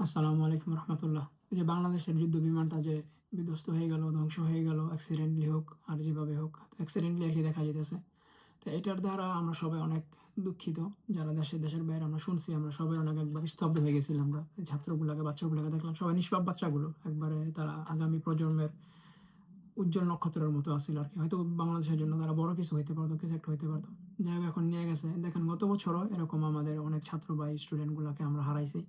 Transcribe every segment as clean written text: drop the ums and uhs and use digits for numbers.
আসসালামু আলাইকুম রহমতুল্লাহ। এই যে বাংলাদেশের যুদ্ধ বিমানটা যে বিধ্বস্ত হয়ে গেল, ধ্বংস হয়ে গেল, অ্যাক্সিডেন্টলি হোক আর যেভাবে হোক, অ্যাক্সিডেন্টলি আর কি দেখা যেতেছে। তো এটার দ্বারা আমরা সবাই অনেক দুঃখিত। যারা দেশের বাইরে আমরা শুনছি, আমরা সবাই অনেক একবার স্তব্ধ হয়ে গেছিলাম। আমরা এই ছাত্রগুলাকে, বাচ্চাগুলাকে দেখলাম, সবাই নিষ্পাপ বাচ্চাগুলো একবারে তারা আগামী প্রজন্মের উজ্জ্বল নক্ষত্রের মতো আছিল আর কি। হয়তো বাংলাদেশের জন্য তারা বড় কিছু হইতে পারতো, কিছু একটা হইতে পারতো। যাই হোক, এখন নিয়ে গেছে। দেখেন, গত বছরও এরকম আমাদের অনেক ছাত্র বা স্টুডেন্টগুলোকে আমরা হারাইছি।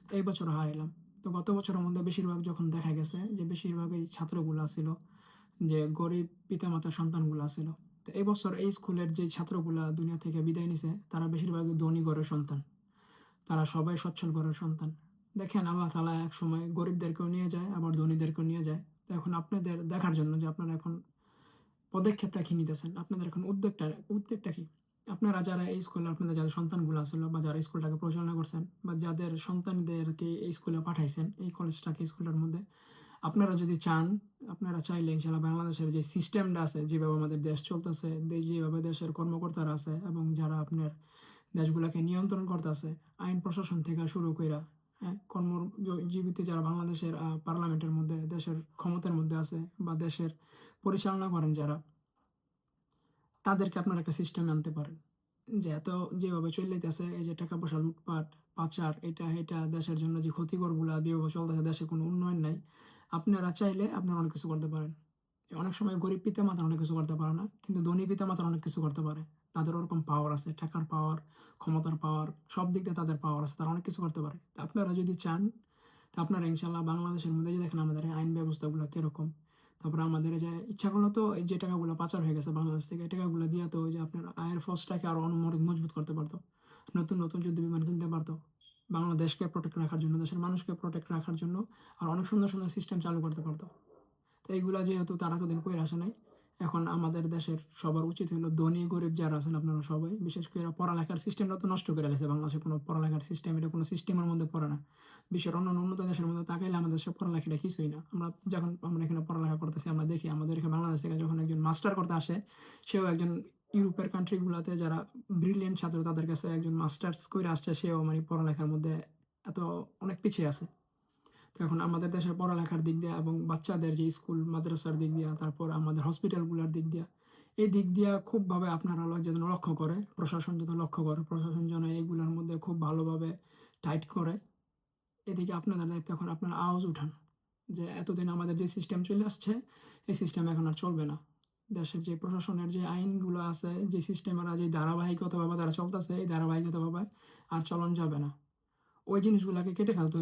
তো এই বছরও হারাইলাম। তো গত বছরের মধ্যে বেশিরভাগ যখন দেখা গেছে যে বেশিরভাগ এই ছাত্রগুলা ছিল যে গরিব পিতামাতার সন্তানগুলা ছিল। তো এই বছর এই স্কুলের যে ছাত্রগুলা দুনিয়া থেকে বিদায় নিছে তারা বেশিরভাগই ধনী ঘরের সন্তান। তারা সবাই সচ্ছল ঘরের সন্তান। দেখেন, আল্লাহ তাআলা একসময় গরিবদেরকেও নিয়ে যায়, আবার ধনীদেরকেও নিয়ে যায়। তো এখন আপনাদের দেখার জন্য যে আপনারা এখন পদক্ষেপটা কি নিতেছেন? আপনাদের এখন উদ্যোগটা কি? আপনারা যারা এই স্কুলে আপনাদের যাদের সন্তানগুলো ছিল বা যারা স্কুলটাকে পরিচালনা করছেন বা যাদের সন্তানদেরকে এই স্কুলে পাঠাইছেন, এই কলেজটাকে স্কুলটার মধ্যে, আপনারা যদি চান, আপনারা চাইলে ইনশাআল্লাহ বাংলাদেশের যে সিস্টেমটা আছে, যেভাবে আমাদের দেশ চলতেছে, যেভাবে দেশের কর্মকর্তারা আছে এবং যারা আপনার দেশগুলাকে নিয়ন্ত্রণ করতেছে, আইন প্রশাসন থেকে শুরু কইরা, হ্যাঁ, জীবিত যারা বাংলাদেশের পার্লামেন্টের মধ্যে, দেশের ক্ষমতার মধ্যে আছে বা দেশের পরিচালনা করেন যারা, তাদেরকে আপনারা একটা সিস্টেমে আনতে পারেন। যে এত যেভাবে চইল্লাইতেছে, এই যে টাকা পয়সা লুটপাট, পাচার, এটা এটা দেশের জন্য যে ক্ষতিকরগুলা যেভাবে চলতেছে, দেশের কোনো উন্নয়ন নাই। আপনারা চাইলে আপনারা অনেক কিছু করতে পারেন। যে অনেক সময় গরিব পিতামাতা অনেক কিছু করতে পারে না, কিন্তু ধনী পিতামাতা অনেক কিছু করতে পারে। তাদের ওরকম পাওয়ার আছে, টাকার পাওয়ার, ক্ষমতার পাওয়ার, সব দিক দিয়ে তাদের পাওয়ার আছে, তারা অনেক কিছু করতে পারে। তো আপনারা যদি চান, তো আপনারা ইনশাল্লাহ বাংলাদেশের মধ্যে যে দেখেন আমাদের এই আইন ব্যবস্থাগুলো কিরকম, তারপরে আমাদের এই যে ইচ্ছা করলো তো এই যে টাকাগুলো পাচার হয়ে গেছে বাংলাদেশ থেকে, এই টাকাগুলো দিয়ে তো ওই যে আপনার আয়ের ফোর্সটাকে আরো মজবুত করতে পারতো, নতুন নতুন যুদ্ধ বিমান কিনতে পারতো, বাংলাদেশকে প্রোটেক্ট রাখার জন্য, দেশের মানুষকে প্রোটেক্ট রাখার জন্য আর অনেক সুন্দর সুন্দর সিস্টেম চালু করতে পারতো। তো এইগুলা যেহেতু তারা এতদিন কইরা আসে নাই, এখন আমাদের দেশের সবার উচিত হলো ধনী গরিব যারা আছেন আপনারা সবাই, বিশেষ করে পড়ালেখার সিস্টেমটা তো নষ্ট করে লেগেছে। বাংলাদেশে কোনো পড়ালেখার সিস্টেম, এটা কোনো সিস্টেমের মধ্যে পড়ে না। বিশ্বের অন্যান্য উন্নত দেশের মধ্যে তাকাইলে আমাদের দেশের পড়ালেখাটা কিছুই না। যখন আমরা এখানে পড়ালেখা করতেছি, আমরা দেখি আমাদের এখানে বাংলাদেশ থেকে যখন একজন মাস্টার করতে আসে, সেও একজন ইউরোপের কান্ট্রিগুলোতে যারা ব্রিলিয়েন্ট ছাত্র, তাদের কাছে একজন মাস্টার্স করে আসছে, সেও মানে পড়ালেখার মধ্যে এত অনেক পিছিয়ে আছে। তো এখন আমাদের দেশের পড়ালেখার দিক দিয়ে এবং বাচ্চাদের যে স্কুল মাদ্রাসার দিক দিয়ে, তারপর আমাদের হসপিটালগুলোর দিক দিয়ে, এই দিক দিয়ে খুবভাবে আপনারা যেন লক্ষ্য করে, প্রশাসন যাতে লক্ষ্য করে, প্রশাসন যেন এইগুলোর মধ্যে খুব ভালোভাবে টাইট করে। এদিকে আপনাদের দায়িত্ব, এখন আপনারা আওয়াজ উঠান যে এতদিন আমাদের যে সিস্টেম চলে আসছে, এই সিস্টেম এখন আর চলবে না। দেশের যে প্রশাসনের যে আইনগুলো আছে, যে সিস্টেমের যে ধারাবাহিকতাভাবে তারা চলতেছে, এই ধারাবাহিকতাভাবে আর চলন যাবে না। ওই জিনিসগুলোকে কেটে ফেলতে হবে।